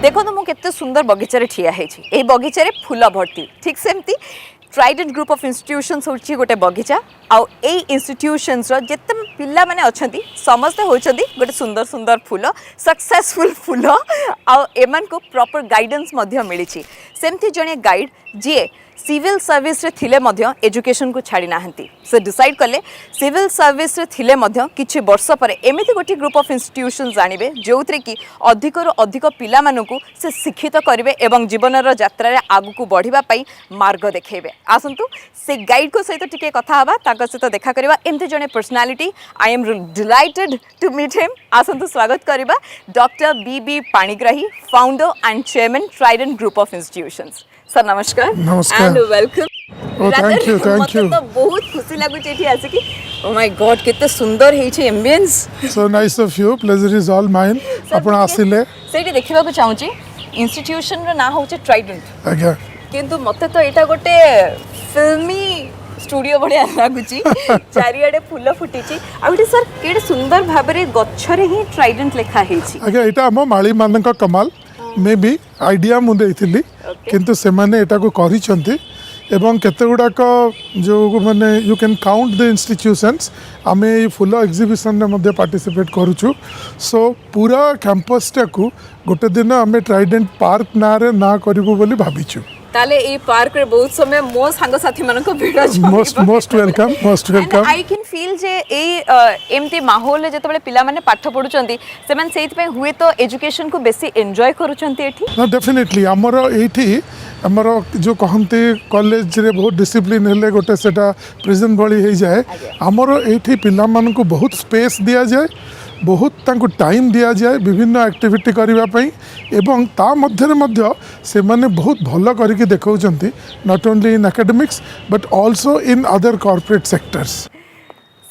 देखो तो मुझे सुंदर बगीचार ठिया है बगीचार फूल भर्ती ठीक सेमती ट्राइडेंट ग्रुप ऑफ इंस्टीट्यूशंस होची गोटे बगीचा आउ ए इंस्टीट्यूशंस रो जते पिल्ला माने अछंती समस्त होचंती गोटे सुंदर सुंदर फूल सक्सेसफुल फूल आउ एमन को प्रॉपर गाइडेंस मध्य मिली सेमती जने गाइड जी सिविल सर्विस रे थिले मध्य एजुकेशन को छाड़ी नाहंती से डिसाइड कले सिविल सर्विस रे थिले मध्य किछि वर्ष पर एमिति गोटे ग्रुप ऑफ इंस्टीट्यूशंस जानिबे जोउतरे कि अधिकरो अधिक पिला मानकु से शिक्षित करिवे एवं जीवनर यात्रा रे आगु को बढ़िबा पई मार्ग देखेबे। आसंतु से गाइड को सहित टिके कथा हबा ताका सहित देखा करबा एमिति जने personality I am delighted to meet him. आसंतु स्वागत करबा doctor B B Panigrahi founder and chairman Trident group of institutions. Sir नमस्कार एंड वेलकम। थैंक यू तो बहुत खुशी लागु छेठी आसे कि ओ माय गॉड कितने सुंदर हे छे ambience so nice of you pleasure is all mine आपण आसिले सेठी देखिबा को चाहू छी इंस्टीट्यूशन रो ना होचे ट्राइडेंट आज्ञा किंतु मते तो एटा गोटे फिल्मी स्टूडियो बढ़िया लागुची चारियाडे फूल फुटीची आउटे सर केडे सुंदर भाबरे गच्छरे ही ट्राइडेंट लेखा हेची आज्ञा एटा हम माली मानक कमाल मे बी आइडिया मु देइथिली किंतु से माने एटा को करिसंती एवं केते गुडाक जो माने you can count the institutions आमे फुल एग्जिबिशन में मध्य पार्टिसिपेट करूछु। सो पूरा कैंपस टाकू गोटे दिन आमे ट्राइडेंट पार्क नारे ना करिवो बोली भाबिछु। ताले ए पार्क रे बहुत समय मो सांग साथी मन को भिड़ most welcome I can feel जे ए एमती माहौल रे जतबे पिला माने पाठ पढुचंती सेमान सेहित पे हुए तो एजुकेशन को बेसी एन्जॉय करूचंती एठी ना डेफिनेटली हमरो एठी हमरो जो कहंते कॉलेज रे बहुत डिसिप्लिन हेले गोटे सेटा प्रिजन भली हे जाए हमरो एठी पिला मान को बहुत स्पेस दिया जाए बहुत तांको टाइम दिया जाए विभिन्न एक्टिविटी करबा पई एवं ता मध्य से माने बहुत भलो करके देखौचंती not only in academics but also in other corporate sectors.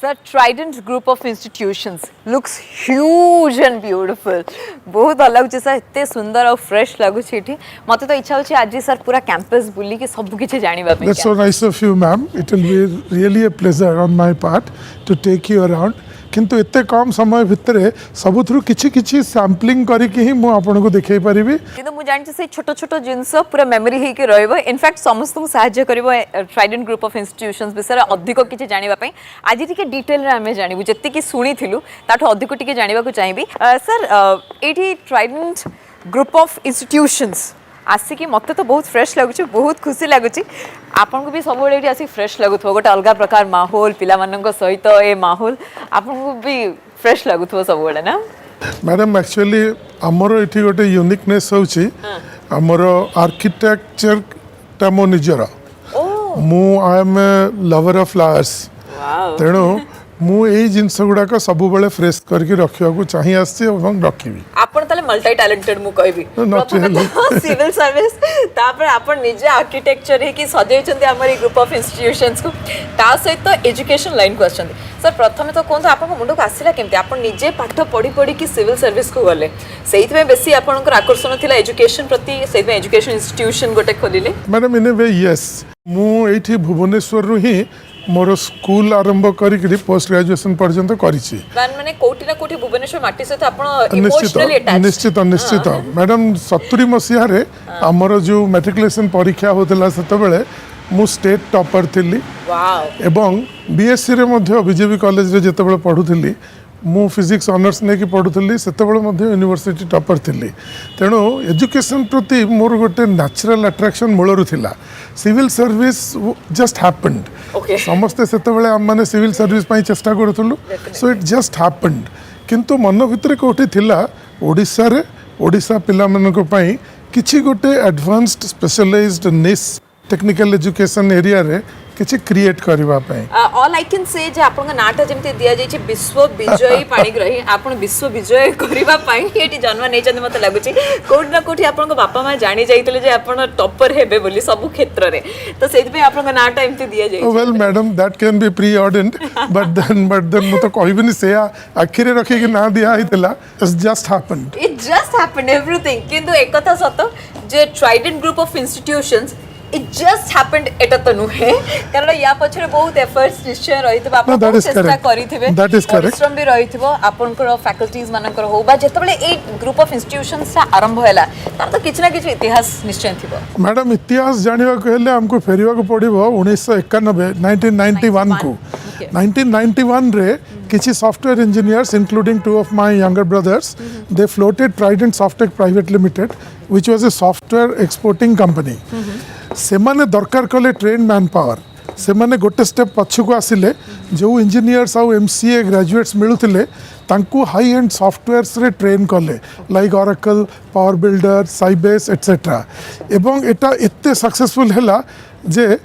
Sir Trident group of institutions looks huge and beautiful बहुत भल लगुच सर एते सुंदर और फ्रेश लगुच एठी मते तो इच्छा होची आज सर पूरा कैंपस बुली के सब किछि जानिबा पे। That's so nice of you ma'am it will be really a pleasure on my part to take you around किंतु एते कम समय भितरे सबुथरु किछि किछि सैम्पलिंग करिके ही मु आपन को देखै परिबी किंतु मु जानछि से छोटो छोटो जिंस पूरा मेमोरी हे के रहइबो इनफैक्ट समस्त को सहायता करबो ट्राइडेंट ग्रुप ऑफ इंस्टीट्यूशंस विषय अधिक किछि जानिबा पई आज टिके डिटेल रे हमें जानिबु जत्ते कि सुनी थिलु ताठो अधिक टिके जानिबा को चाहिबी। सर एठी ट्राइडेंट ग्रुप ऑफ इंस्टीट्यूशंस आसिकी मत तो बहुत फ्रेश लगुच बहुत खुशी लगुच आपन को भी सब बड़े आसी फ्रेश लगुथो गोटे अलग प्रकार माहौल पिला मानक सहित ए माहौल आपन को भी फ्रेश लगुथो सब बड़े ना मैडम एक्चुअली हमरो एठी गोटे यूनिकनेस होची हमरो आर्किटेक्चर ता मो निजरा मु I am a lover of flowers तेणु मु एई जिंस गुडाक सब बेले फ्रेश करके रखिया को चाहि आसी एवं रखिबी। आपण तले मल्टी टैलेंटेड मु कहबी सिविल सर्विस तापर आपण निजे आर्किटेक्चर हे कि सजै छथि हमर ग्रुप ऑफ इंस्टीट्यूशंस को ता सहित एजुकेशन लाइन को आछथि सर प्रथमे तो कोन आपण मुंड को आसिला केमते आपण निजे पाठ पढी पढी कि सिविल सर्विस को गले सेहित में बेसी आपनकर आकर्षण थिला एजुकेशन प्रति सेहित में एजुकेशन इंस्टीट्यूशन गोटे खोलिले। मैडम इन ए वे यस मु एठी भुवनेश्वर रु ही मोर स्कूल आरंभ करी पोस्ट ग्रेजुएशन पर्यंत करिछि माने कोठी ना कोठी भुवनेश्वर माटी से आपण इमोशनली अटैच निश्चित मैडम 70 मसिया रे हमर जो मैट्रिकुलेशन परीक्षा होतला सेते बेले मु स्टेट टॉपर थिली वाओ एवं बीएससी रे मध्य बीजेपी कॉलेज रे जेते बेले पढुथिली मु फिजिक्स ऑनर्स ने की पढुथिली सेते बेले मध्य यूनिवर्सिटी टॉपर थिली तेणु एजुकेशन प्रति मोर गोटे नेचुरल अट्रैक्शन मूलरु थिला सिविल सर्विस जस्ट हैपेंड समस्ते सेते बेले हम माने सिविल सर्विस पई चेष्टा करथुलु सो इट जस्ट हैपेंड किंतु मन भितरे कोठी थिला ओडिसा रे ओडिसा पिला मनक पई किछि गोटे एडवांस्ड स्पेशलाइज्ड निश टेक्निकल एजुकेशन एरिया रे किछि क्रिएट करबा पई ऑल आई कैन से जे आपन नाटा जेमते दिया जाय छै विश्व विजयी पाणिग्राही आपन विश्व विजय करबा पई एटी जन्म नै चंद मते लागुची कोड ना कोठी आपन बापा मां जानि जाइतले जे आपन टॉपर हेबे बोली सब क्षेत्र रे तो सेति पे आपन नाटा एमते दिया जाय छै। Well madam that can be preordained but then मु तो कहबिनी से आखिरे रखी कि ना दिया हितला इट्स जस्ट हैपेंड एवरीथिंग किंतु एक कथा सत जे Trident group of institutions it just happened एटा तो नुहे कारण या पछरे बहुत एफर्ट्स निश्चय रहितबा No, आपण that is चेष्टा correct. करिथिबे That is correct. परिश्रम भी रहितबो आपनकर फैकल्टीज मानकर हो बा जेतबेले ए ग्रुप ऑफ इंस्टीट्यूशंस सा आरंभ हैला तार तो किछ ना किछ इतिहास निश्चय थिबो मैडम इतिहास जानवा कहले हमको फेरिया को पड़ो 1991 1991 को Okay. 1991 रे किसी software engineers including two of my younger brothers they floated Trident Softtech private limited which was a software exporting company से माने दरकार कले ट्रेन मैन पावर से माने गोटे स्टेप पछकु आसिले जो इंजीनियर्स आउ एमसीए ग्रेजुएट्स मिलुथिले तांकू हाई एंड सॉफ्टवेयर्स रे ट्रेन कले like Oracle power builder Sybase etcetera एवं एटा एते सक्सेसफुल हैला जे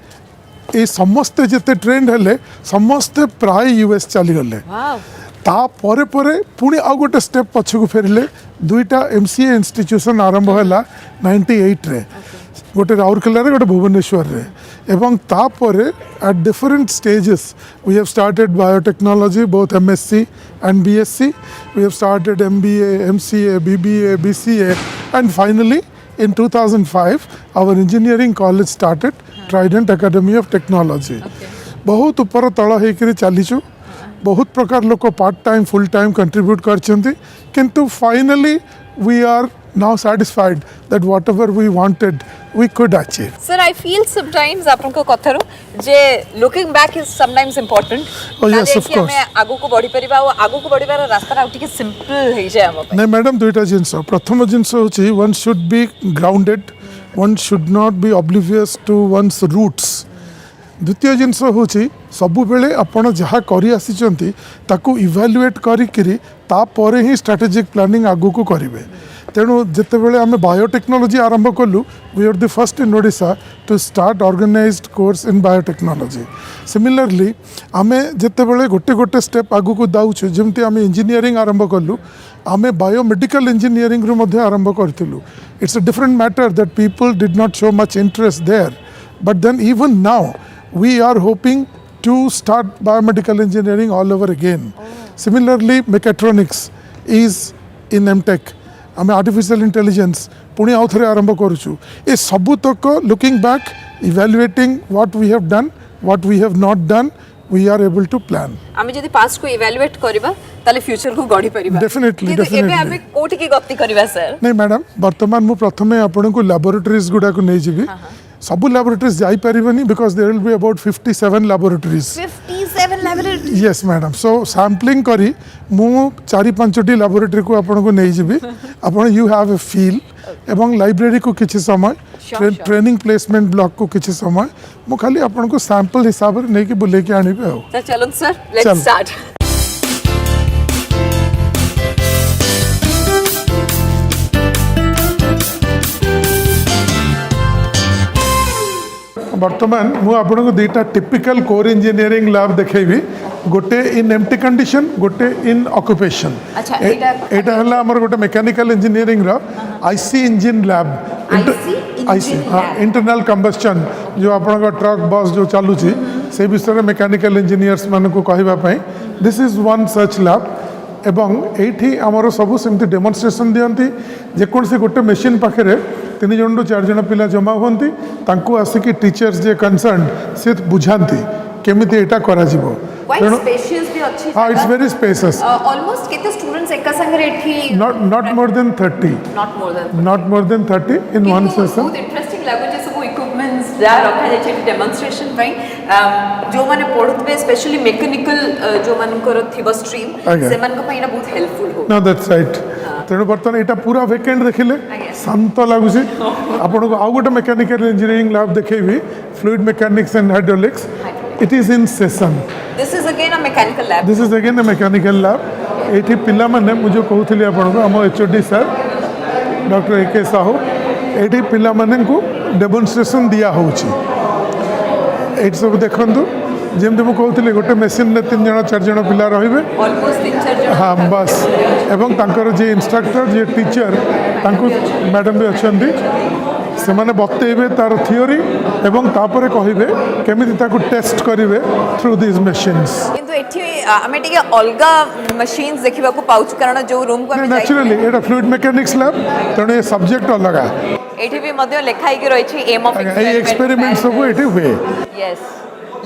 ए समस्ते जिते ट्रेंड हेले समस्ते प्राय यूएस चली गले वाओ ता परे परे पुणी आउ गोटे स्टेप पछकु फेरिले दुईटा एमसीए इंस्टीट्यूशन आरंभ हैला 98 रे गोटे राउरकेला रे गोटे भुवनेश्वर रे एवं ता परे at different stages we have started biotechnology both MSc and BSc we have started MBA MCA BBA BCA and finally in 2005 our engineering college started Trident Academy of Technology बहुत ऊपर तल होकर चलीचु बहुत प्रकार लोक part time full time contribute करछंती किंतु finally we are now satisfied that whatever we wanted we could achieve. Sir, I feel sometimes आपनको कथरो जे looking back is sometimes important. Oh, yes, of course. हमें आगु को बढ़ी परिबा और आगु को बढ़ी बार रास्ता राउटी के सिंपल है जे हम नहीं मैडम दुईटा जिनस प्रथम जिनस होची one should be grounded, one should not be oblivious to one's roots. द्वितीय जिनस होची सबु बेले आपण जहाँ करी आसीचंती ताकू इवैल्यूएट करिकिरी ता परे ही स्ट्रेटेजिक प्लानिंग आगु को करिवे तेणु जितेबले आम बायोटेक्नोलॉजी आरंभ कलु we are the first in Odisha to start organised course in biotechnology similarly आम जितेबले गोटे गोटे स्टेप आगु को दाउछु जेमती आम इंजीनियरिंग आरंभ कलु आम बायोमेडिकल इंजीनियरिंग रु मध्ये आरंभ करथिलु it's a different matter that people did not show much interest there but then even now we are hoping to start biomedical engineering all over again. Similarly, mechatronics is in MTech. आम artificial intelligence पुणी आउ थे आरंभ करुचु ए सबु तक looking back evaluating what we have done what we have not done we are able to plan आम जदि पास्ट को इवैल्यूएट करबा ताले फ्यूचर को गढ़ी परिबा डेफिनेटली एबे डेफिनेटली आमे कोठी की गति करबा सर नहीं मैडम वर्तमान मु प्रथमे आपन को लैबोरेटरीज गुडा को नै जिबी सब लैबोरेटरीज जाई परिबनी because there will be about 57 laboratories 57 laboratory yes madam so sampling करी मु 4-5टी लैबोरेटरी को आपन को नै जिबी आपन यू हैव अ फील एवं लाइब्रेरी को किछि समय ट्रेनिंग प्लेसमेंट ब्लॉक को किछि समय मु खाली आपन को सैंपल हिसाब रे नै कि बुले के आनिबे हो तो चलो सर लेट्स चलो। स्टार्ट वर्तमान मु आपन को दुईटा टिपिकल कोर इंजीनियरिंग लैब देखेबी गोटे इन एम्प्टी कंडीशन गोटे इन ऑक्युपेशन अच्छा, एटा हला हमर गोटे मैकेनिकल इंजीनियरिंग रो आईसी इंजन लैब आईसी हां इंटरनल कंबस्टन जो आपन का ट्रक बस जो चालू छी से विषय मैकेनिकल इंजीनियर्स मान को कहबा पई this is one such lab एवं एठी हमर सब सेमती डेमोन्स्ट्रेशन दियंती जेकोन से गोटे मशीन पाखरे 3 जन 4 जन पिला जमा होती तांको आसिकी टीचर्स जे कंसर्न से बुझाती केमिति एटा करा जिवो क्वाइट स्पेशियस भी अच्छी हां इट्स वेरी स्पेशियस ऑलमोस्ट कितने स्टूडेंट्स एक संग एठी not more than 30 not more than 30 in one session बहुत इंटरेस्टिंग लागो जे सब इक्विपमेंट्स जा रखा जाय छै डेमोन्स्ट्रेशन पई जो माने पढुतबे स्पेशली मैकेनिकल जो मानकर थिबो स्ट्रीम से मान को पईना बहुत हेल्पफुल हो नो दैट्स राइट तेणु बर्तमान यहाँ पूरा वेकेंड देखिले शांत लगुच आपन को आउ गोटे मैकेनिकल इंजीनियरिंग लैब देखेबी fluid mechanics and hydraulics it is in session this is again a mechanical lab this is again a mechanical lab एठी पिला माने मुझे कहूली आपन को हम HOD sir doctor A K. Sahu एठी पिला माने को डेमोन्स्ट्रेशन दिया होची एठी सब देखंतु जेमती मुझे कहूली गोटे मेसीन में 3 जन 4 जन पिला रहिबे ऑलमोस्ट 3-4 जन हाँ बस एवं तांकर जे इंस्ट्रक्टर जे टीचर तांको मैडम भी अच्छी से माने बतेबे तार थियोरी एवं तापरे कहिबे केमिति ताको टेस्ट करिवे थ्रू दिस मशीन्स किंतु एठी हमें टिके अलगा मशीन्स देखिबा को पाउछु कारण जो रूम को हमें नेचुरली एटा फ्लूइड मैकेनिक्स लैब तणे सब्जेक्ट अलगा एठी भी मध्ये लेखाई कि रहिछि एम ऑफ एई एक्सपेरिमेंट सब एठी हुए यस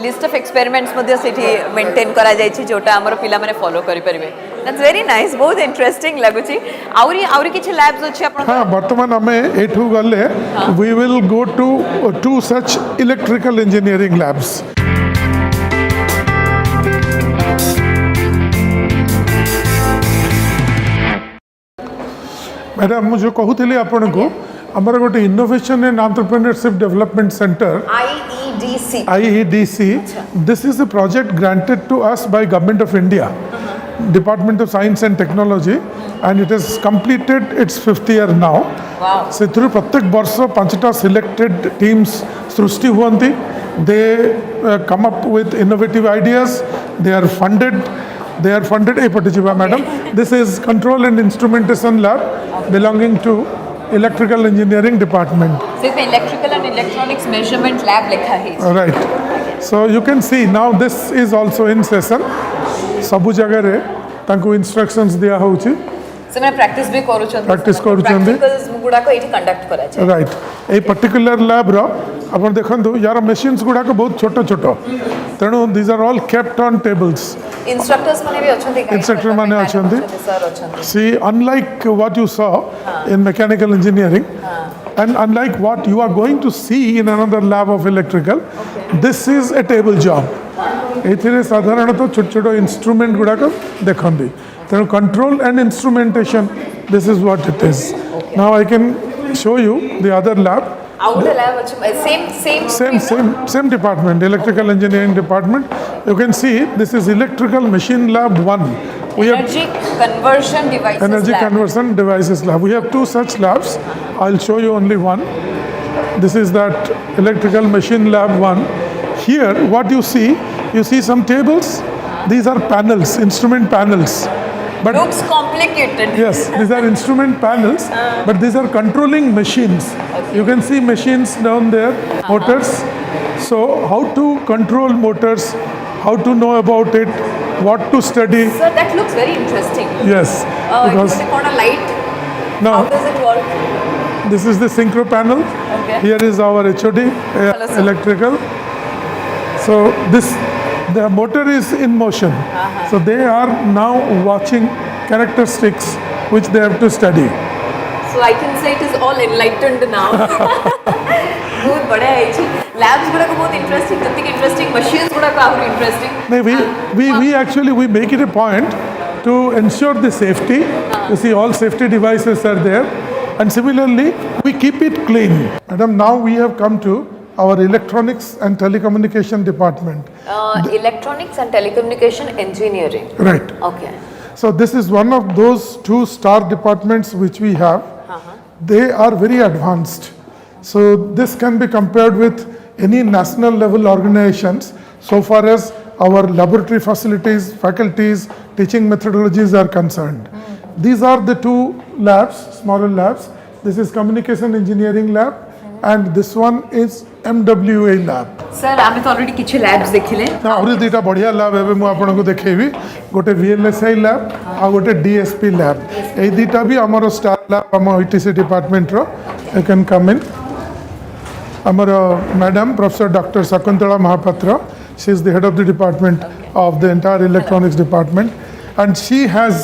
लिस्ट ऑफ एक्सपेरिमेंट्स मध्ये सेठी मेंटेन करा जायछि जोटा हमर पिला माने फॉलो करि परिबे दैट्स वेरी नाइस बहुत इंटरेस्टिंग लागुछि आउरी किछि लैब्स अछि आपण हाँ वर्तमान आम एठू गले we will go to 2 such electrical engineering labs madam मुझे कहूली आपन को आमर गोटे innovation and entrepreneurship development centre IEDC this is a project granted to us by Government of India Department of Science and Technology and it has completed its 5th year now से प्रत्येक वर्ष 5टा selected teams सृष्टि हुअन्ति they come up with innovative ideas they are funded a particular madam this is control and instrumentation lab belonging to electrical engineering department so electrical and electronics measurement lab lekha hai right so you can see now this is also in session sabu jagah re tanku instructions diya hochi ସେମାନେ practice ବି କରୁଛନ୍ତି practice କରୁଛନ୍ତି ଗୁଡ଼ାକ ଏଇଠି conduct କରାଯାଏ right ଏଇ particular ଲ୍ୟାବ୍ର ଆପଣ ଦେଖନ୍ତୁ ୟାର ମେସିନ୍ସ ଗୁଡ଼ାକ ବହୁତ ଛୋଟ ଛୋଟ ତେଣୁ these are all kept on tables instructors ମାନେ ବି ଅଛନ୍ତି ଇନଷ୍ଟ୍ରକ୍ଟର ମାନେ ଅଛନ୍ତି ସାର୍ ଅଛନ୍ତି see unlike what you saw in mechanical engineering and unlike what you are going to see in another lab of electrical this is a table job एथिरे साधारणतः छोट छोट इंस्ट्रूमेंट गुड़ाक देखते तेणु control and instrumentation this is what it is now I can show you the other lab same department electrical engineering department you can see this is electrical machine lab 1 energy conversion devices lab we have 2 such labs I'll show you only one this is that electrical machine lab 1 here what you see some tables these are panels instrument panels but looks complicated yes these are instrument panels but these are controlling machines you can see machines down there motors so how to control motors how to know about it what to study sir that looks very interesting yes because it's on a light no how does it work this is the synchro panel okay here is our HOD electrical so this the motor is in motion so they are now watching characteristics which they have to study so I can say it is all enlightened now बहुत बड़ा है जी labs गुड़ा को बहुत interesting जत्ती के interesting machines गुड़ा को बहुत interesting no we actually we make it a point to ensure the safety you see all safety devices are there and similarly we keep it clean madam now we have come to our electronics and telecommunication department electronics and telecommunication engineering right okay so this is one of those 2 star departments which we have they are very advanced so this can be compared with any national level organizations so far as our laboratory facilities faculties teaching methodologies are concerned these are the 2 labs smaller labs this is communication engineering lab and this one is MWA lab sir आमे तो already किछ labs देखिले आउरी दुटा बढ़िया lab एबे मु आपन को देखेबी गोटे VLSI लैब आ गोटे DSP लैब ए दुटा भी हमर स्टार लैब हम ITC डिपार्टमेंट रो यू कैन कम इन हमर madam professor doctor Shakuntala Mahapatra she is the head of the department of the entire electronics department and she has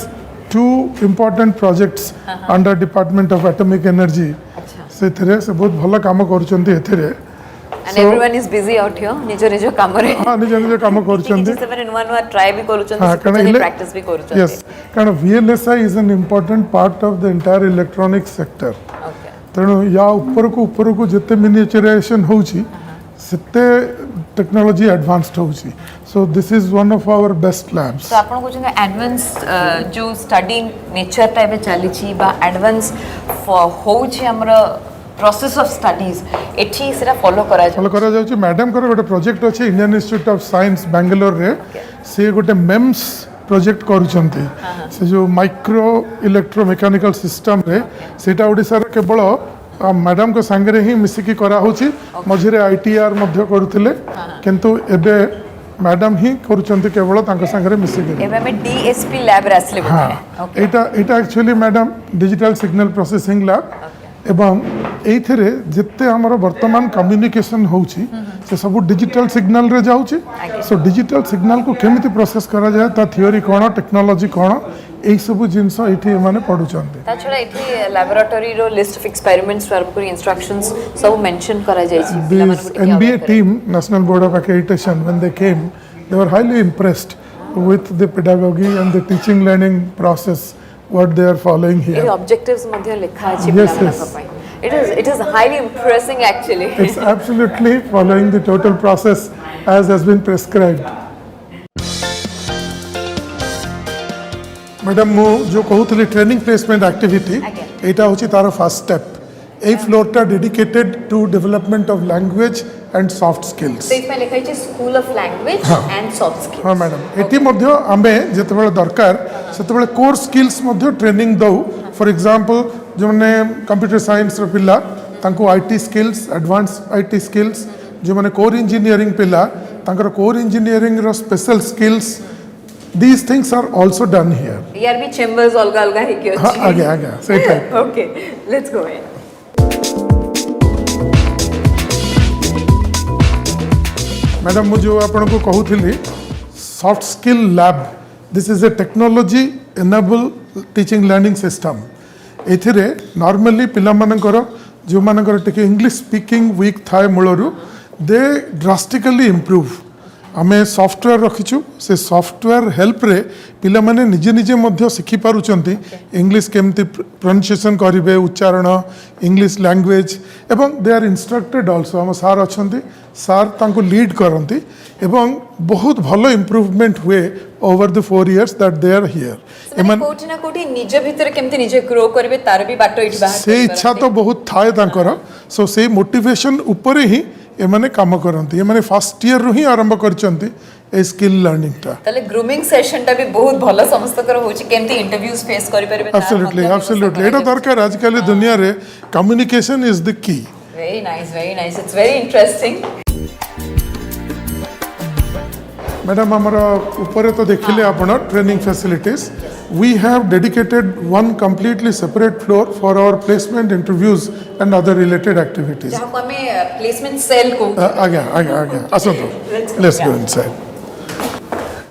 2 important projects under Department of Atomic Energy से थरे से बहुत भलो काम करचंती एथरे and everyone is busy out here निजो निजो काम रे हां निजो काम करचंती से माने नुवा ट्राई भी करचंती प्रैक्टिस भी करचंती yes कारण VLSI is an important part of the entire electronic sector okay तेणु या ऊपर को जते मिनिएचराइजेशन होची सेते टेक्नोलॉजी एडवांस्ड होची so this is one of our best labs so आपन को जे एडवांस जो स्टडी नेचर टाइप चली छी बा एडवांस होची हमरा प्रोसेस ऑफ स्टडीज एठी सेरा फॉलो करा जाउची मैडम कर गोटे प्रोजेक्ट अछि Indian institute of science Bangalore रे से गोटे मेम्स प्रोजेक्ट करूछंती से जो माइक्रो इलेक्ट्रोमेकानिकल सिस्टम रे सेटा ओडिसा रे केवल मैडम को संगे ही मिसिकी करा होची मझिरे ITR मध्य करूथिले किंतु एबे मैडम ही करूछंती केवल तांका संगे मिसिकी एबे में DSP लैब रे असले ओके एटा actually madam digital signal processing lab एवं एइथरे जिते हमर वर्तमान कम्युनिकेशन होउची से सब डिजिटल सिग्नल रे जाउची सो डिजिटल सिग्नल को केमिति प्रोसेस करा जाय ता थियोरी कोन टेक्नोलॉजी कोन एई सब जिंस एठी माने पढुचंती ता छडा एठी लैबोरेटरी रो list of experiments for instructions सब मेंशन करा जाय छी पिला मन को NBA team National Board of Accreditation when they came they were highly impressed with the pedagogy and the teaching learning process what they are following here. ये objectives मध्ये लिखा अछि Yes, पिला मन yes. को पई it is highly impressing actually. It's absolutely following the total process as has been prescribed. Madam मु जो कहूली ट्रेनिंग प्लेसमेंट एक्टिविटी एटा होची तार फर्स्ट स्टेप ए फ्लोरटा dedicated to development of language and soft skills तो इसमें लिखा है school of language and soft skills हाँ मैडम एटी मध्य आमे जेतेबेले दरकार सेतेबेले कोर स्किल्स मध्य ट्रेनिंग दउ फॉर एग्जांपल जो माने कंप्यूटर साइंस रो पिला तांको IT skills advance IT skills जो माने कोर इंजीनियरिंग पिला तांकर कोर इंजीनियरिंग रो special skills these things are also done here यार भी चेंबर्स अलग अलग है कि हाँ आगे आगे सही type okay let's go in madam मुझे आपन को कहूली soft skill lab this is a technology enable teaching learning system एथिरे नॉर्मली पिला मानकर जो मानकर टिके इंग्लिश स्पीकिंग वीक थाए मूलरू दे ड्रास्टिकली इम्प्रूव आमे सॉफ्टवेयर रखीचु से सॉफ्टवेयर हेल्प रे पिला माने निजे निजे मध्य शिखि पारुचंती इंग्लिश केमती प्रोनाउंसिएशन करिवे उच्चारण इंग्लिश लैंग्वेज एवं दे आर इंस्ट्रक्टेड आल्सो हम सार अछंती सार तांको लीड करंती एवं बहुत भलो इम्प्रूवमेंट हुए over the 4 years that they are here एमन कोठी ना कोठी निजे भीतर केमती निजे ग्रो करबे तार भी बाटो इठ बाहर से इच्छा तो बहुत थाए तांकर सो से मोटिवेशन ऊपर ही एमाने काम करंती एमाने फर्स्ट ईयर रु ही आरंभ करचंती ए स्किल लर्निंग टा तले ग्रूमिंग सेशन टा भी बहुत भलो समस्त कर होची केमती इंटरव्यूज फेस करि परबे एब्सोल्युटली एब्सोल्युटली एटा दरकार आजकल दुनिया रे communication is the key very nice it's very interesting madam हमारा ऊपर तो देखिले आपण training facilities we have dedicated one completely separate floor for our placement interviews and other related activities जहां को हमें प्लेसमेंट सेल को आगे आसो तो लेट्स गो इनसाइड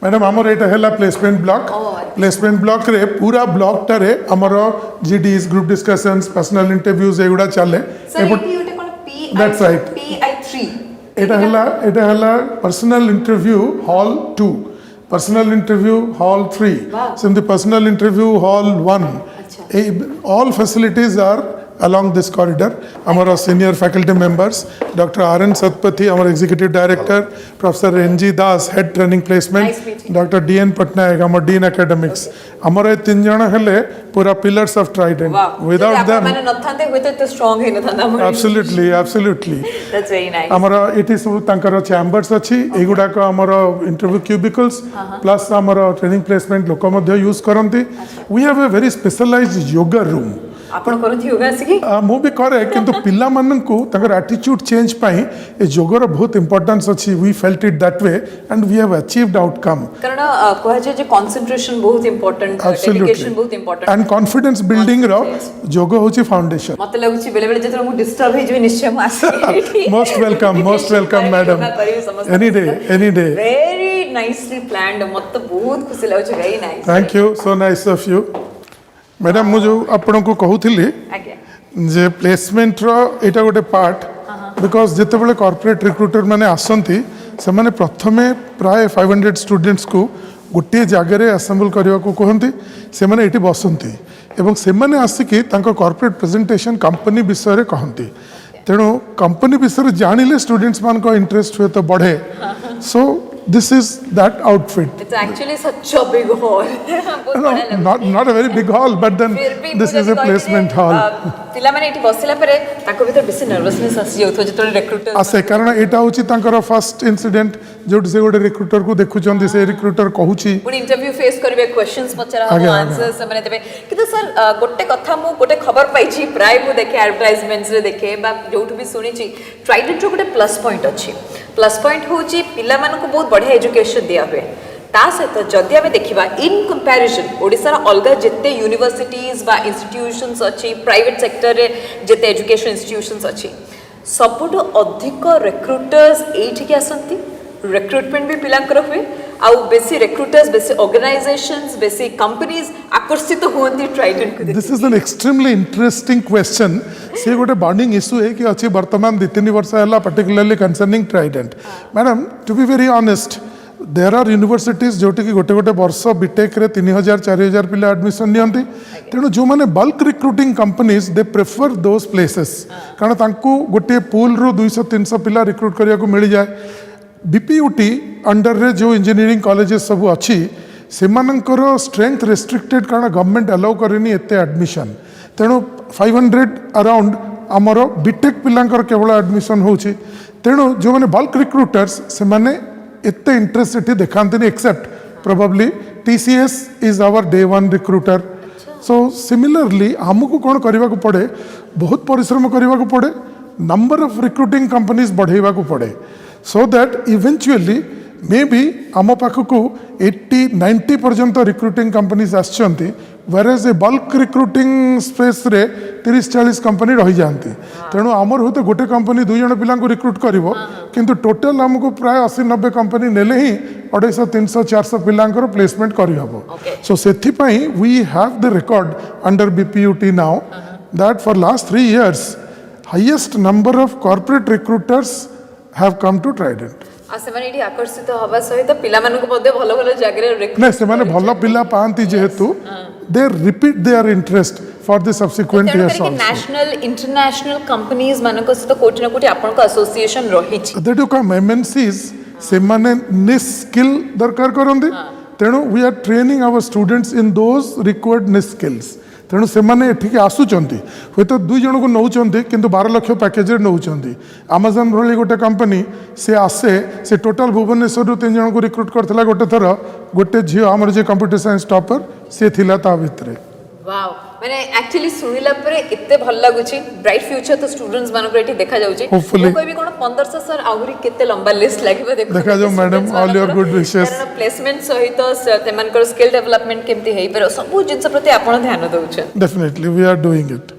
मैडम हमर एटा हैला प्लेसमेंट ब्लॉक रे पूरा ब्लॉक टारे हमर GDs group discussions personal interviews एगुडा चले दैट्स राइट PI3 एटा हैला personal interview hall 2 personal interview hall 3 so in the personal interview hall 1 all facilities are along this corridor our senior faculty members Dr. RN Satpathy our executive director Professor NG Das head training placement Dr. DN Patnaik our dean academics our तीन जण हेले पूरा pillars of Trident without them माने नथांते होते तो strong hey नथांदा absolutely that's very nice ଆମର ଏଠି ସବୁ ତାଙ୍କର ଚେମ୍ବର୍ସ ଅଛି ଏଗୁଡ଼ାକ ଆମର ଇଣ୍ଟରଭ୍ୟୁ କ୍ୟୁବିକଲ୍ସ ପ୍ଲସ୍ ଆମର ଟ୍ରେନିଂ ପ୍ଲେସମେଣ୍ଟ ଲୋକ ମଧ୍ୟ ୟୁଜ୍ କରନ୍ତି we have a very specialised yoga room आपण करथि योगा सिकी मु भी करे किंतु पिला माननकु ताकर एटीट्यूड चेंज पाई ए योगर बहुत इंपोर्टेंस अछि we felt it that way and we have achieved outcome कारण कोहा जे कंसंट्रेशन बहुत इंपोर्टेंट डेडिकेशन बहुत इंपोर्टेंट एंड कॉन्फिडेंस बिल्डिंग रो योगा होची फाउंडेशन मते लागुची बेले बेले जेतरा मु डिस्टर्ब हे जे निश्चय मु आसी most welcome madam any day very nicely planned मते बहुत खुशी लागुची very nice thank you so nice of you madam मुझे आपण को कहूली जे प्लेसमेंट रो एटा गोटे पार्ट बिकॉज जिते बड़े कॉर्पोरेट रिक्रूटर माने आसंती से माने प्रथमे प्राय 500 स्टूडेंट्स को गोटे जगह असेंबल करने को कहते से माने एटी बसंती एवं से माने आसिकी तांको कॉर्पोरेट प्रेजेंटेशन कंपनी विषय रे कहंती तेणु कंपनी विषय जानिले स्टूडेंट्स मान को इंटरेस्ट हुए तो बढ़े सो this is that outfit it's actually such a big hall not a very big hall but then this is a placement hall पिला माने एटी बसिला परे ताको भीतर बेसी नर्वसनेस आसी जाउथो जेतोले रिक्रूटर आसे कारण एटा होची तांकर फर्स्ट इंसिडेंट जोट से गोटे रिक्रूटर को देखुचंदी से रिक्रूटर कहूची पुनी इंटरव्यू फेस करबे क्वेश्चंस पचरा हो आंसर्स माने देबे किंतु सर गोटे कथा मु गोटे खबर पाइची प्राय मु देखे एडवर्टाइजमेंट्स रे देखे बा जोठ भी सुनिची ट्राइडेंट रो गोटे प्लस पॉइंट अछि प्लस पॉइंट होची पिला मानको बहुत बढ़िया एजुकेशन दिया हुए ता सहित जदि आम देखा इन कंपैरिजन ओडिशार अलग जिते यूनिवर्सिटीज बा इंस्टीट्यूशंस अच्छी प्राइवेट सेक्टर रे जिते एजुकेशन इंस्टीट्यूशंस अच्छी सबुठ अधिक रिक्रुटर्स एठिकी आसंती रिक्रुटमेंट भी पिलांकर हुए आउ बेसी रिक्रुटर्स बेसी ऑर्गेनाइजेशंस बेसी कंपनीज आकर्षित होती ट्राइडेंट को this is an extremely interesting question से गोटे बर्निंग इश्यू है कि अच्छी वर्तमान 2-3 वर्ष है particularly concerning Trident madam to be very honest there are universities जोटि गोटे गोटे वर्ष बीटेक रे 3,000-4,000 पिला एडमिशन नियंती तेणु जो मैंने bulk recruiting companies they prefer those places कारण तांको गोटे पूल रू 200-300 पिला रिक्रुट करिया को मिल जाए बीपीयूटी अंडर रे जो इंजीनियरिंग कॉलेजेस सब अच्छी सेमानंकर स्ट्रेंथ रेस्ट्रिक्टेड कारण गवर्नमेंट अलाउ करेनी एते एडमिशन तेणु 500 अराउंड आमर बीटेक पिलांकर केवल एडमिशन होची तेणु जो मैंने बल्क रिक्रुटर्स से माने एते इंटरेस्ट एटी देखांतनी except probably TCS is our day one recruiter so similarly हमको कौन करने को पड़े बहुत परिश्रम करने को पड़े नंबर ऑफ रिक्रुटिंग कंपनीज बढ़ेवा को पड़े so that eventually may be आम पाखक 80-90 पर्यंत रिक्रुटिंग कंपनीज आसचंती whereas ए बल्क रिक्रुटिंग स्पेस रे 30-40 कंपनी रही जाती तेणु आमर हूँ तो गोटे कंपनी 2 जन पिला रिक्रुट करिवो किंतु टोटल आमको प्राय 80-90 कंपनी नेले ही 250-300-400 पिलांकर प्लेसमेंट करहब सो सेथिपाई we have the record under BPUT now that for last 3 years highest number of corporate recruiters have come to Trident. सेमाने एठी आकर्षित हवा सहित पिला मानको मध्ये भलो भलो जागे रे नै सेमाने भलो पिला पांती जेहेतु they repeat their interest for the subsequent years also. National international companies मानको सहित कोठी ना कोठी आपन को एसोसिएशन रही छि that you come MNCs सेमाने niche skill दरकार करंदी तेणु we are training our students in those required niche skills तेणु से एठिक आसुचंती हूँ तो 2 जन को नौचंती किंतु 12 लाख पैकेज रे नौचंती Amazon भली गोटे कंपनी से आसे से टोटल भुवनेश्वर रु 3 जन को रिक्रूट करथिला गोटे थर गोटे झियो हमर जे कंप्यूटर साइंस टॉपर से थिला ता भितरे वाओ माने एक्चुअली सुनिला परे इत्ते भल लागुची ब्राइट फ्यूचर तो स्टूडेंट्स मानको एठी देखा जाउची Hopefully. कोई भी कोन 1500 सर आहुरी केते लंबा लिस्ट लागिबो देखा जाउ madam all your good wishes कारण प्लेसमेंट सहित तेमानकर स्किल डेवलपमेंट केमती हेई पर सब जिंस प्रति आपण ध्यान दउछ definitely we are doing it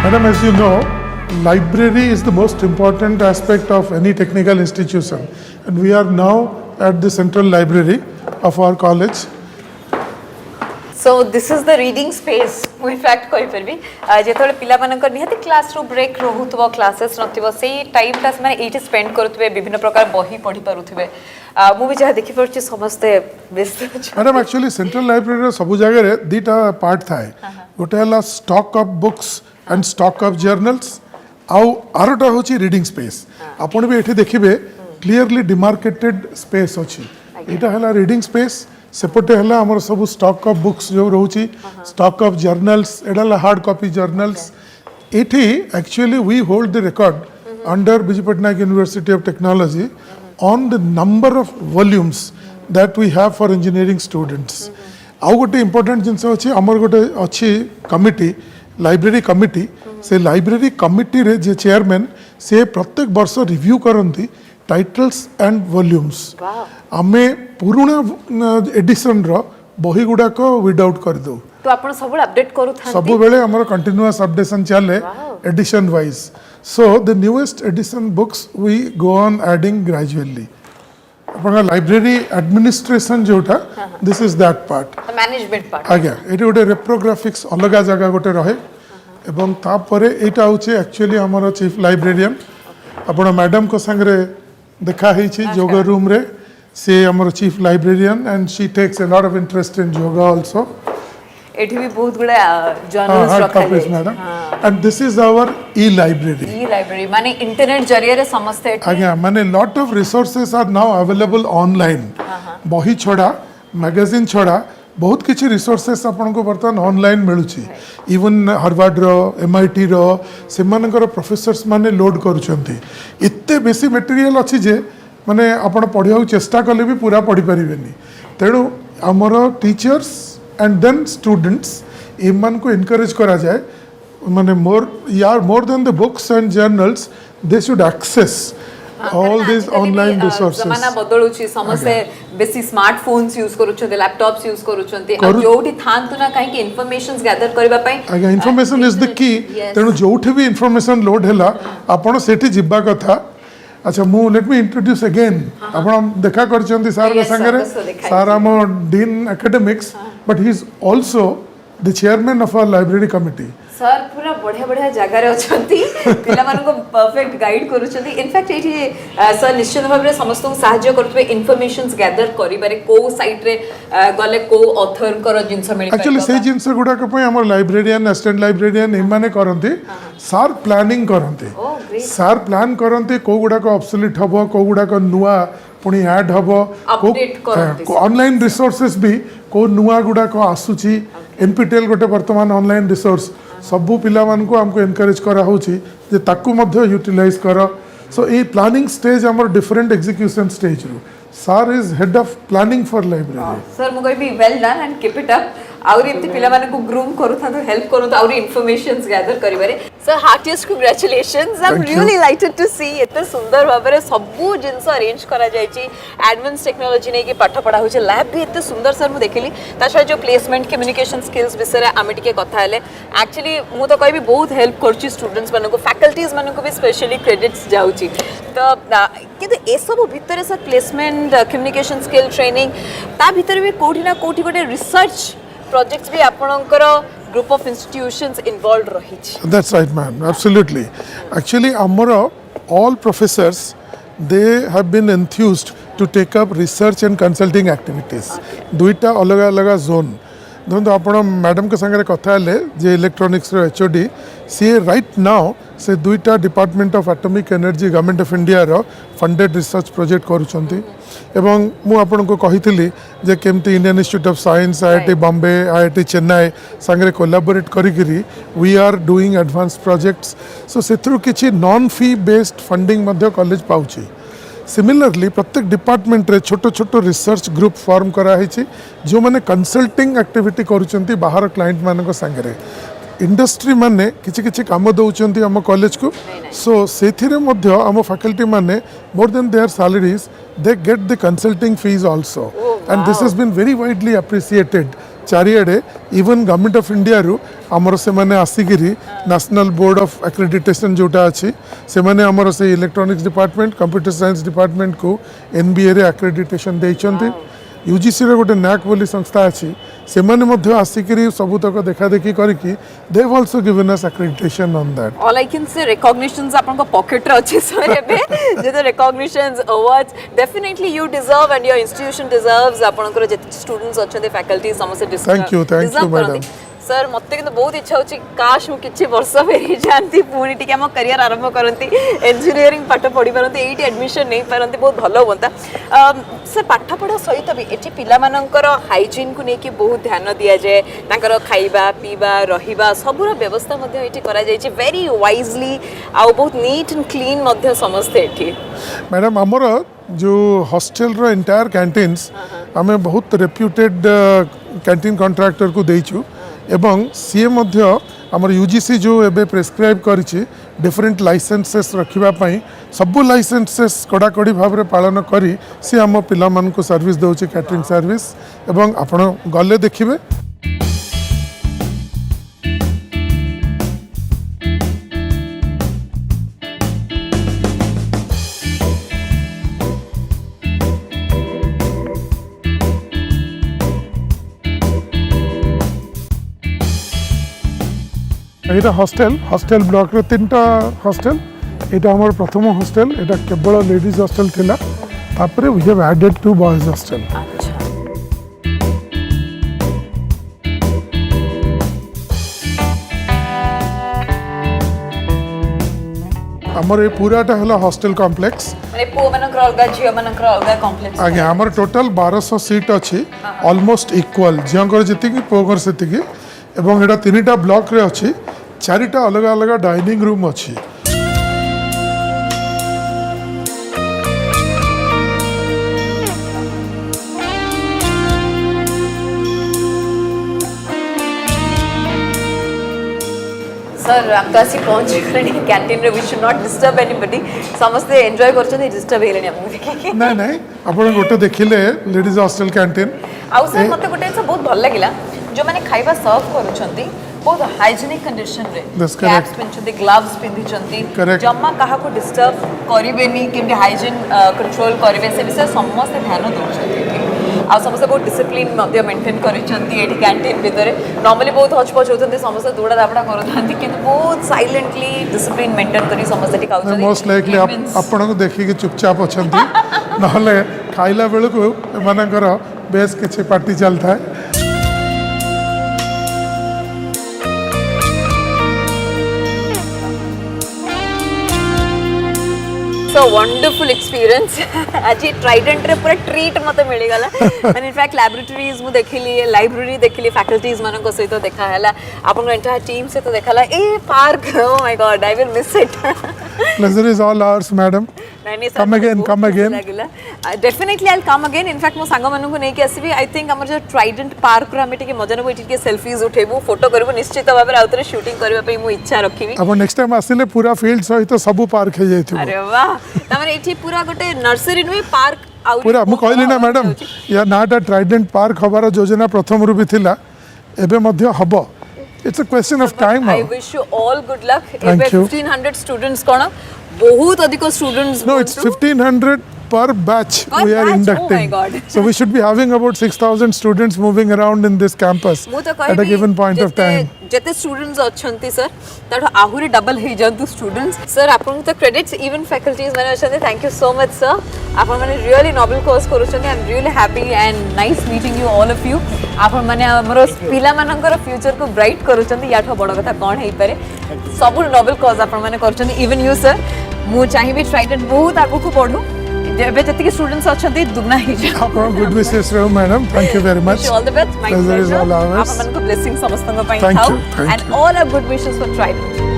Madam, as you know, library is the most important aspect of any technical institution, and we are now at the central library of our college. So this is the reading space. In fact, कोई फिर भी जेतोले पिला मानकर निहाती class रू break रहुतबो classes नथिबो सेही time ता माने एठी स्पेंड करूतबे विभिन्न प्रकार बही पढी पारुतबे मु भी जहा देखि परछि समस्ते व्यस्त अछि मैडम एक्चुअली सेंट्रल लाइब्रेरी सब जगह रे दीटा पार्ट थाए गोटे हला stock of books and stock of journals आउ आरोटा होची रीडिंग स्पेस आपण भी एठी देखिबे क्लियरली डिमार्केटेड स्पेस अछि एटा हला रीडिंग स्पेस सेपटे हला हमर सब स्टॉक ऑफ बुक्स जो रहउची स्टॉक ऑफ जर्नल्स एडा हार्ड कॉपी जर्नल्स एठी actually we hold the record under Biju Patnaik University of Technology on the number of volumes that we have for engineering students. आउ गोटे इम्पोर्टेंट जिनस अच्छी आमर गोटे अच्छी कमिटी लाइब्रेरी कमिटी से लाइब्रेरी कमिटी रे जे चेयरमैन से प्रत्येक वर्ष रिव्यू करती टाइटल्स एंड वॉल्यूम्स आमे पुराना एडिशन रो बही गुड़ाक विदाउट कर दो तो आपण सब अपडेट करू थांती सब बेले हमर कंटीन्यूअस अपडेशन चले edition wise so the newest edition books we go on adding gradually अपन लाइब्रेरी एडमिनिस्ट्रेशन जोटा this is that part management part आज्ञा एटी गोटे रेप्रोग्राफिक्स अलग जगह गोटे रहे एवं तापर एटा होचे एक्चुअली हमर चीफ लाइब्रेरियन आपण मैडम को संगे देखा हिची योगा रूम रे से हमर chief librarian and she takes a lot of interest in yoga also एठी भी बहुत गुडा जर्नल्स रखा है madam and this is our e library माने इंटरनेट जरिया रे समस्त एठी आज्ञा माने lot of resources are now available online बही छड़ा मैगजीन छड़ा बहुत किसी रिसोर्सेस आपन को बर्तमान ऑनलाइन मिलुची इवन हार्वर्ड रो एमआईटी रो से मानकर प्रोफेसर्स माने लोड करूछंती इत्ते बेसी मटेरियल अछि जे माने आपण पढिया चेष्टा कले भी पूरा पढी परिबेनी तेणु हमर टीचर्स एंड देन स्टूडेंट्स एमान को एनकरेज करा जाए माने more than the books and journals they should access all this online resources जमाना बदलुची समस्ते बेसी स्मार्टफोन्स यूज करूछन्ते लैपटॉप्स यूज करूछन्ते आ जोठी थांतु ना काहे कि इन्फॉर्मेशंस गैदर करबा पई आगे इन्फॉर्मेशन इज द की तेणु जोठी भी इन्फॉर्मेशन लोड हैला आपण सेठी जिब्बा कथा अच्छा मु लेट मी इंट्रोड्यूस अगेन आपण देखा करचंती सार के संगे सार आम dean academics but he is also the chairman of our library committee sir पूरा बढ़िया बढ़िया जगह रे अछंती पिला मान को परफेक्ट गाइड करूछंती इनफैक्ट एठी सर निश्चित भाव रे समस्त को सहायता करथबे इन्फॉर्मेशंस गैदर करि बारे को साइट रे गले को ऑथर कर जिंस मिल पाइ एक्चुअली से जिंस गुडा को पय हमर लाइब्रेरियन असिस्टेंट लाइब्रेरियन एमाने करंती सार प्लानिंग करंती सार प्लान करंती को गुडा को ऑब्सोलीट हबो को गुडा को नुआ पुणी ऐड हबो को ऑनलाइन रिसोर्सेस भी को नुआ गुडा को आसुची एनपीटीएल गोटे वर्तमान ऑनलाइन रिसोर्स सबू पिला मान को हमको एनकरेज करा होची जे ताकू मध्य यूटिलाइज कर सो ए प्लानिंग स्टेज हमर डिफरेंट एग्जीक्यूशन स्टेज रू sir is head of planning for library sir मु कहबी well done and keep it up आउरी एमती पिला माने को ग्रूम करू था तो हेल्प करू तो आउरी इन्फॉर्मेशंस गैदर करि बारे sir heartiest congratulations I am really delighted to see एते सुंदर भाबरे सबु जिंस अरेंज करा जाय छी एडवांस टेक्नोलॉजी ने की पाठ पढ़ा होचे लैब भी एते सुंदर सर मु देखली ताछा जो प्लेसमेंट कम्युनिकेशन स्किल्स विषय आमे टिके कथा हेले एक्चुअली मु तो कहबी बहुत हेल्प करची स्टूडेंट्स माने को फैकल्टीज माने को भी स्पेशली क्रेडिट्स जाउची तो किंतु ए सब भितर sir placement communication skill training ता भितर भी कोठी ना कोठी गोटे रिसर्च प्रोजेक्ट्स भी आपणकर ग्रुप ऑफ इंस्टीट्यूशंस इन्वॉल्व रही छी that's right ma'am absolutely actually आमर all professors they have been enthused to take up research and consulting activities दुईटा अलग अलग जोन देखो आप मैडम के संगे कथा हेले जे electronics HOD she right now से दुईटा department of atomic energy government of India रो फंडेड रिसर्च प्रोजेक्ट करूछंती एवं मु आपन को कहितली जे केमती Indian institute of science IIT Bombay IIT Chennai संगे कोलैबोरेट करिकरी we are doing advance projects so सेथरु किछि नॉन फी बेस्ड फंडिंग मध्य कॉलेज पाउछि सिमिलरली प्रत्येक डिपार्टमेंट रे छोटो छोटो रिसर्च ग्रुप फॉर्म कराई जो मैंने कंसल्टिंग एक्टिविटी करुँच बाहर क्लाइंट मान संगे इंडस्ट्री माने किछि किछि काम दौरान आम कॉलेज को सो से आम फैकल्टी माने more than their salaries they get the consulting fees also and this has been very widely appreciated चारिआडे इवन गवर्नमेंट ऑफ इंडिया रु आमर से माने आसिकिरी नेशनल बोर्ड ऑफ एक्रेडिटेशन जोटा अच्छी से माने आमर से electronics department computer science department को एनबीए रे एक्रेडिटेशन देइचंती यूजीसी रे गोटे नैक बोली संस्था अच्छी से माने मध्य आसिकिरी सबुतक देखा देखी करके they have also given us accreditation on that all I can say recognitions आपन को पॉकेट रे अच्छे सर एबे जे the recognitions awards definitely you deserve and your institution deserves आपन को जे स्टूडेंट्स अच्छे फैकल्टी समस्त थैंक यू मैडम सर मत कि बहुत इच्छा होची काश मु किछि वर्ष फेरी जानती पुणी टिके हम करियर आरंभ करती इंजीनियरिंग पाठ पढ़ी पारती एटी एडमिशन नहीं पारती बहुत भलो होता सर पाठ पढ़ा सहित भी एटी पिला मानकर हाइजीन को लेकिन बहुत ध्यान दिया जाए तांकर खाइबा पीबा रहिबा सबुर व्यवस्था मध्ये एटी करा जाय छै वेरी वाइजली आ बहुत नीट एंड क्लीन मध्ये समस्त एटी मैडम हमर जो हॉस्टल रो एंटायर कैंटीन्स हमें बहुत रेप्यूटेड कैंटीन कॉन्ट्रैक्टर को देइछु एवं सी मध्य आमर यूजीसी जो एबे प्रेस्क्राइब करिछि डिफरेंट लाइसेंसेस रखिबा पई सबु लाइसेंसेस कड़ाकड़ी भाव में पालन करी सी आम पिला मान को सर्विस दउछि कैटरिंग सर्विस एवं आपण गले देखिबे यहाँ हॉस्टल ब्लॉक रे 3टा हॉस्टल यहाँ हमार प्रथम हॉस्टल यहाँ केवल लेडीज हॉस्टल थिला तापरे we have added 2 boys hostel हमर ये पूराटा हला हॉस्टल कॉम्प्लेक्स माने पो मानकर अलगा झियो मानकर अलगा कॉम्प्लेक्स आगे हमर टोटल 1200 सीट अछि ऑलमोस्ट इक्वल झियोंकर जति की पोगर सेति की एवं एटा 3टा ब्लॉक रे अछि 4टा अलग अलग डाइनिंग रूम अछि सर आम तो आसी पहुँच गले कैंटीन रे we should not disturb anybody समस्ते एंजॉय करछन डिस्टर्ब हेलेनी हमहु देखि ନାଇଁ ନାଇଁ ଆପଣ ଗୋଟେ ଦେଖିଲେ ଲେଡିଜ୍ ହଷ୍ଟେଲ କ୍ୟାଣ୍ଟିନ୍ आउ सर मते गोटे जिनिस बहुत भल लागिला जो माने खाइबा सर्व करूछंती बहुत हाइजीनिक कंडीशन रे That's correct. कैप्स पिनछंती ग्लव्स पिनछंती Correct. जम्मा काहा को डिस्टर्ब करिवेनी केमते हाइजीन कंट्रोल करिवे से विषय समस्त ध्यान दउछंती आ समस्त बहुत डिसिप्लिन मध्य मेंटेन करिछंती एठी कैंटीन भितरे नॉर्मली बहुत हचपच होतंती समस्त दौड़ा दापड़ा करथांती किंतु बहुत साइलेंटली डिसिप्लिन मेंटेन करी समस्त एठी खाउछंती ମୋଷ୍ଟ ଲାଇକଲି ଆପଣଙ୍କୁ ଦେଖିକି ଚୁପଚାପ ଅଛନ୍ତି ନହେଲେ ଖାଇଲା ବେଳକୁ ଏମାନଙ୍କର ବେଶ କିଛି ପାର୍ଟି ଚାଲିଥାଏ सो वंडरफुल एक्सपीरियंस आज ट्राइडेंट रे पूरा ट्रीट मते मिली गला एंड इनफैक्ट लैबोरेटरीज मु देखिली लाइब्रेरी देखिली फैकल्टीज मानन को सहित देखा हला आपन एंटायर टीम से तो देखला ए park oh my god I will miss it pleasure is all ours madam Come again, come again. Definitely I will come again in fact मो सांग मानन को नै कि आसीबी आई थिंक हमर जो ट्राइडेंट पार्क रे हमें टिके मजा नबो टिके सेल्फीज उठेबो फोटो करबो निश्चित भाबे आउतरे शूटिंग करबा पे मु इच्छा रखिबी अब नेक्स्ट टाइम आसिले पूरा फील्ड सहित सब पार्क हो जाइथिबो अरे वाह तमरे एठी पूरा गोटे नर्सरी नुई पार्क आउ पूरा मु कहली ना मैडम या नाटा ट्राइडेंट पार्क हबार योजना प्रथम रु भी थिला एबे मध्य हबो it's a question of time I wish you all good luck Thank एबे you. 1500 स्टूडेंट्स कोन बहुत अधिक students No, it's 1500 per batch Per we are batch? inducting. Oh my God. So we should be having about 6,000 students moving around in this campus मु तो at a given point of time. जते students अछंती sir ताठो आहुरी double हे जंतु students sir आपन तो क्रेडिट्स इवन फैकल्टीज माने अछंती thank you so much sir आपन माने रियली नोबल कोर्स करूछंती I am really happy and nice meeting you all of you आपन माने हमरो पिला मानकर फ्यूचर को ब्राइट करूछंती याठो बड़ कथा कोन हेई पारे सब नोबल कॉज आपन माने करूछंती इवन यू सर मु चाहिबी ट्राइडेंट बहुत आगु को पढू जेबे जति स्टूडेंट्स अछंती दुगना हे जा Our good wishes, madam. Thank you very much. All the best my Pleasure is all ours. आपन को ब्लेसिंग समस्तन को पाई Thank थाउ you, thank and all our good wishes for Trident